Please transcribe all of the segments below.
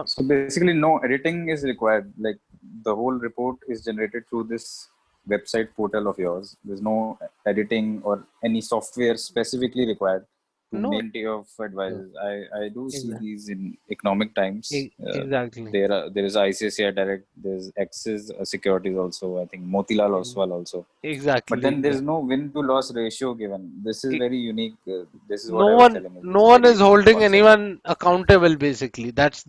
So basically, no editing is required. Like the whole report is generated through this website portal of yours. There's no editing or any software specifically required to No, make of no, advice. I do see exactly, these in economic times. exactly, There is ICICI Direct. There's Axis Securities also. I think Motilal Oswal also. But exactly, then there's exactly. no win to loss ratio given. This is E- very unique. This is No what I was one, telling you. This no is one very is unique holding concept. anyone accountable. Basically, that's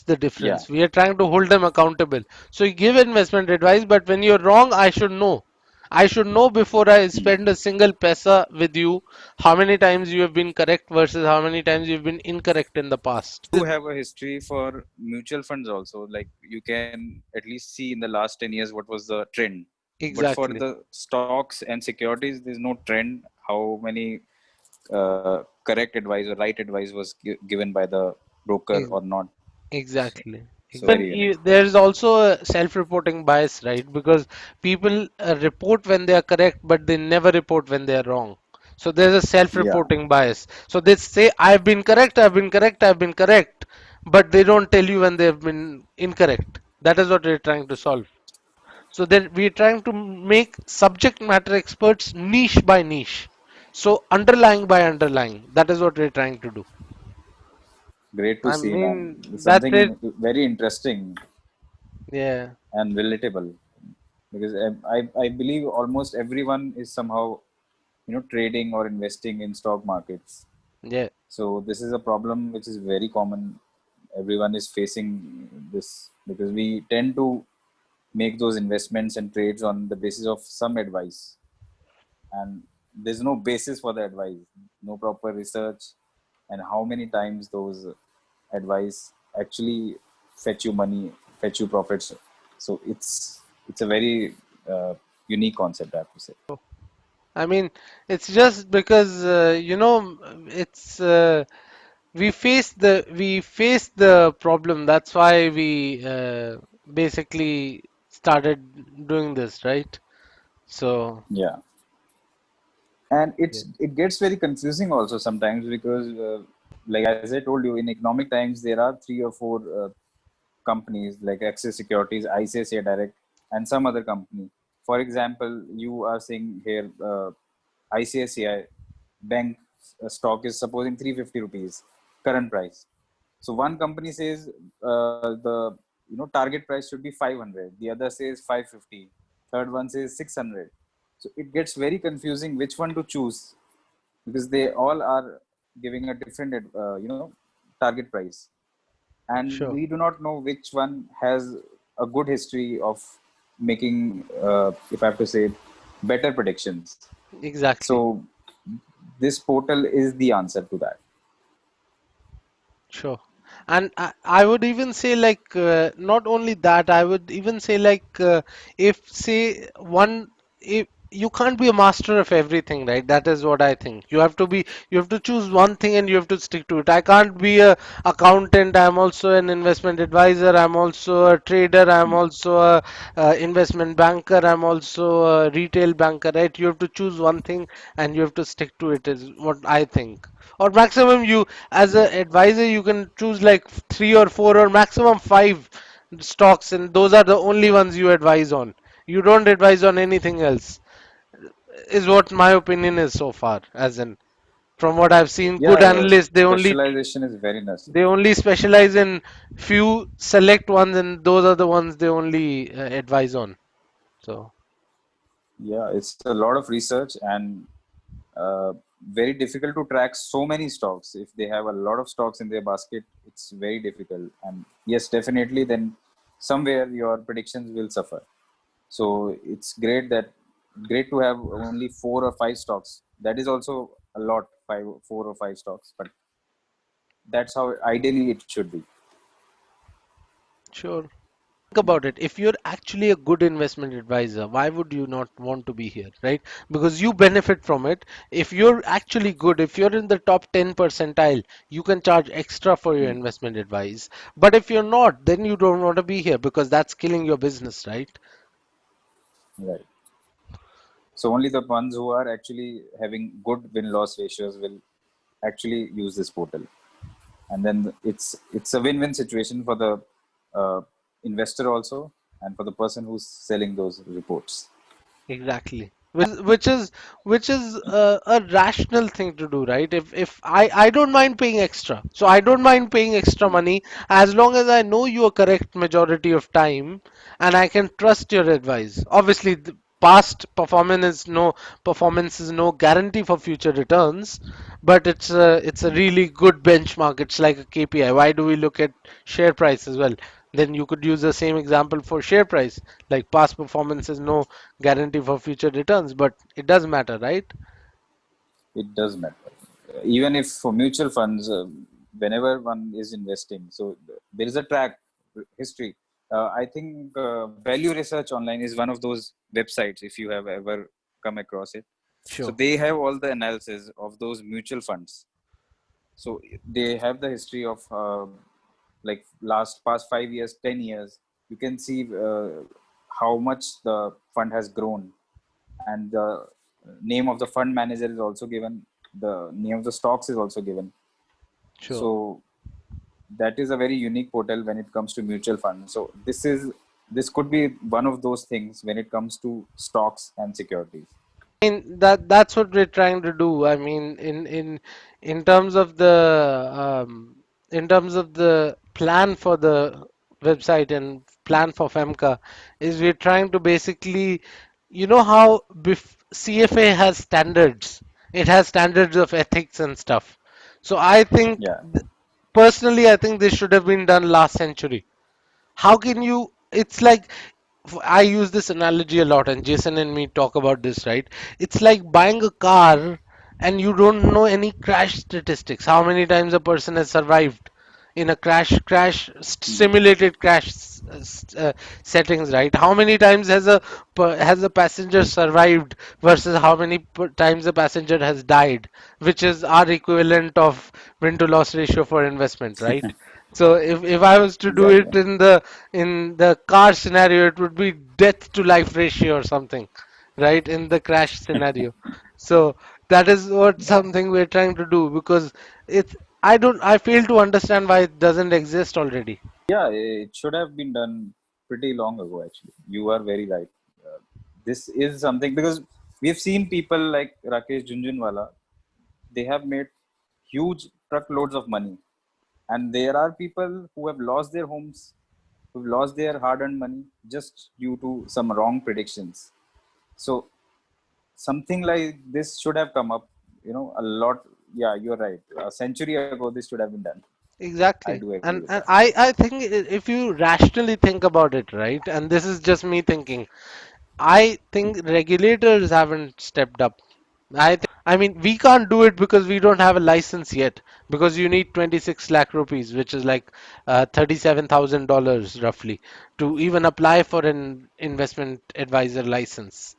the Yeah. difference. We are trying to hold them accountable. So you give investment advice, but when you're wrong, I should know. I should know before I spend a single paisa with you how many times you have been correct versus how many times you've been incorrect in the past. Do have a history for mutual funds also. Like you can at least see in the last 10 years what was the trend. But for Exactly. the stocks and securities, there's no trend. How many correct advice or right advice was given by the broker Ex- or not? Exactly. So very unique. There's also a self-reporting bias, right? Because people report when they are correct, but they never report when they are wrong. So there's a Yeah, self-reporting bias. So they say, I've been correct, I've been correct, I've been correct, but they don't tell you when they've been incorrect. That is what we're trying to solve. So then we're trying to make subject matter experts niche by niche. So underlying by underlying. That is what we're trying to do. great to I see, man. mean, It's that's it. something very interesting Yeah. and relatable because I believe almost everyone is somehow trading or investing in stock markets. Yeah. So this is a problem which is very common. Everyone is facing this because we tend to make those investments and trades on the basis of some advice, and there's no basis for the advice, no proper research, and how many times those advice actually fetch you money, fetch you profits. So it's a very unique concept, I have to say. I mean, it's just because it's we face the problem. That's why we basically started doing this, right? So Yeah. And yeah. it gets very confusing also sometimes because like as I told you, in economic times there are three or four companies like Axis Securities, ICICI Direct, and some other company. For example, you are saying here ICICI bank stock is supposing 350 rupees current price. So one company says the target price should be 500, the other says 550, third one says 600. So it gets very confusing which one to choose because they all are giving a different target price, and Sure. we do not know which one has a good history of making if I have to say better predictions. Exactly. So this portal is the answer to that. Sure. And I would even say like not only that, I would even say like if say one if you can't be a master of everything, right? That is what I think. You have to choose one thing and you have to stick to it. I can't be a accountant. I'm also an investment advisor. I'm also a trader. I'm also a investment banker. I'm also a retail banker, right? You have to choose one thing and you have to stick to it is what I think. Or maximum you as an advisor you can choose like three or four or maximum five stocks and those are the only ones you advise on. You don't advise on anything else is what my opinion is so far, as in from what I've seen good Yeah, yeah. analysts Specialization is very they necessary. only specialize in few select ones and those are the ones they only advise on. So Yeah, it's a lot of research and uh, very difficult to track so many stocks. If they have a lot of stocks in their basket, it's very difficult. And yes, definitely, then somewhere your predictions will suffer. So it's great to have only four or five stocks. That is also a lot, four or five stocks. But that's how ideally it should be. sure. Think about it. If you're actually a good investment advisor, why would you not want to be here, right? Because you benefit from it. If you're actually good, if you're in the top 10 percentile, you can charge extra for your Hmm. investment advice. But if you're not, then you don't want to be here because that's killing your business, right? Right. So only the ones who are actually having good win-loss ratios will actually use this portal. and then it's a win-win situation for the uh, investor also, and for the person who's selling those reports. Exactly. Which is a rational thing to do, right? If I don't mind paying extra. So I don't mind paying extra money as long as I know you are correct majority of time and I can trust your advice. Obviously, the past performance is no guarantee for future returns, but it's a really good benchmark. It's like a KPI. Why do we look at share price as well? Then you could use the same example for share price. Like past performance is no guarantee for future returns, but it does matter, right? It does matter. Even if for mutual funds, whenever one is investing, so there is a track history. I think Value Research Online is one of those websites, if you have ever come across it. So Sure. they have all the analysis of those mutual funds. So they have the history of like past 5 years, 10 years. You can see how much the fund has grown, and the name of the fund manager is also given. The name of the stocks is also given. Sure. So that is a very unique portal when it comes to mutual funds. So this could be one of those things when it comes to stocks and securities. Mean that's what we're trying to do. I mean, in terms of the plan for the website and plan for FEMCA, is we're trying to basically, you know how CFA has standards. It has standards of ethics and stuff. So I think, Yeah. personally, I think this should have been done last century. How can you? It's like, I use this analogy a lot, and Jason and me talk about this, right? It's like buying a car and you don't know any crash statistics. How many times a person has survived in a Hmm. simulated settings, right? How many times has a passenger survived versus how many times a passenger has died, which is our equivalent of win to loss ratio for investment, right? So if I was to do Exactly. it in the car scenario, it would be death to life ratio or something, right? In the crash scenario. So that is what Yeah. something we're trying to do, because it's I fail to understand why it doesn't exist already. Yeah, it should have been done pretty long ago, actually. You are very right. Uh, this is something because we have seen people like Rakesh Junjunwala, they have made huge truckloads of money. And there are people who have lost their homes, who've lost their hard earned money just due to some wrong predictions. So something like this should have come up, a lot. Yeah, you're right. A century ago, this should have been done. I Exactly. do agree And with and that. I think if you rationally think about it, right, and this is just me thinking, I think regulators haven't stepped up. I mean, we can't do it because we don't have a license yet, because you need 26 lakh rupees, which is like $37,000 roughly, to even apply for an investment advisor license.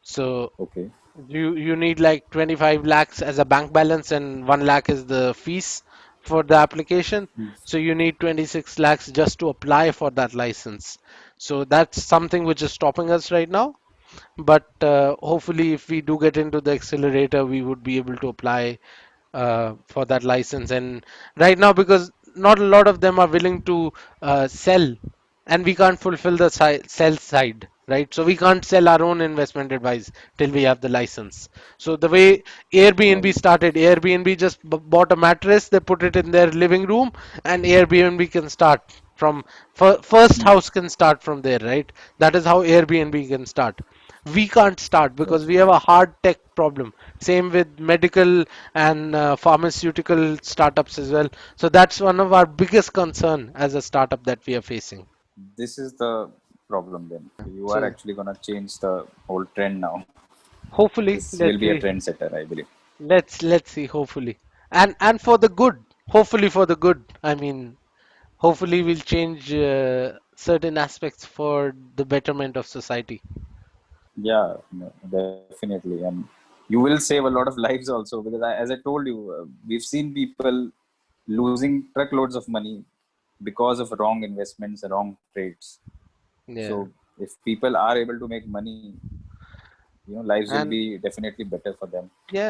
So Okay. you need like 25 lakhs as a bank balance, and 1 lakh is the fees for the application. Hmm. So you need 26 lakhs just to apply for that license. So that's something which is stopping us right now. But hopefully, if we do get into the accelerator, we would be able to apply for that license. And right now, because not a lot of them are willing to sell, and we can't fulfill the sell side, right? So we can't sell our own investment advice till we have the license. So the way Right. Airbnb started, Airbnb just bought a mattress, they put it in their living room, and Airbnb can start from first Hmm. house can start from there, right? That is how Airbnb can start. We can't start Right. because we have a hard tech problem. Same with medical and pharmaceutical startups as well. So that's one of our biggest concern as a startup that we are facing. This is the problem then. You are So actually going to change the whole trend now. hopefully, This will let's be a see. trendsetter, I believe. Let's see. Hopefully, and for the good. Hopefully for the good. I mean, hopefully we'll change certain aspects for the betterment of society. Yeah, no, definitely. And you will save a lot of lives also because, as I told you, we've seen people losing truckloads of money because of wrong investments, wrong trades. Yeah. So if people are able to make money, lives will And be definitely better for them. yeah.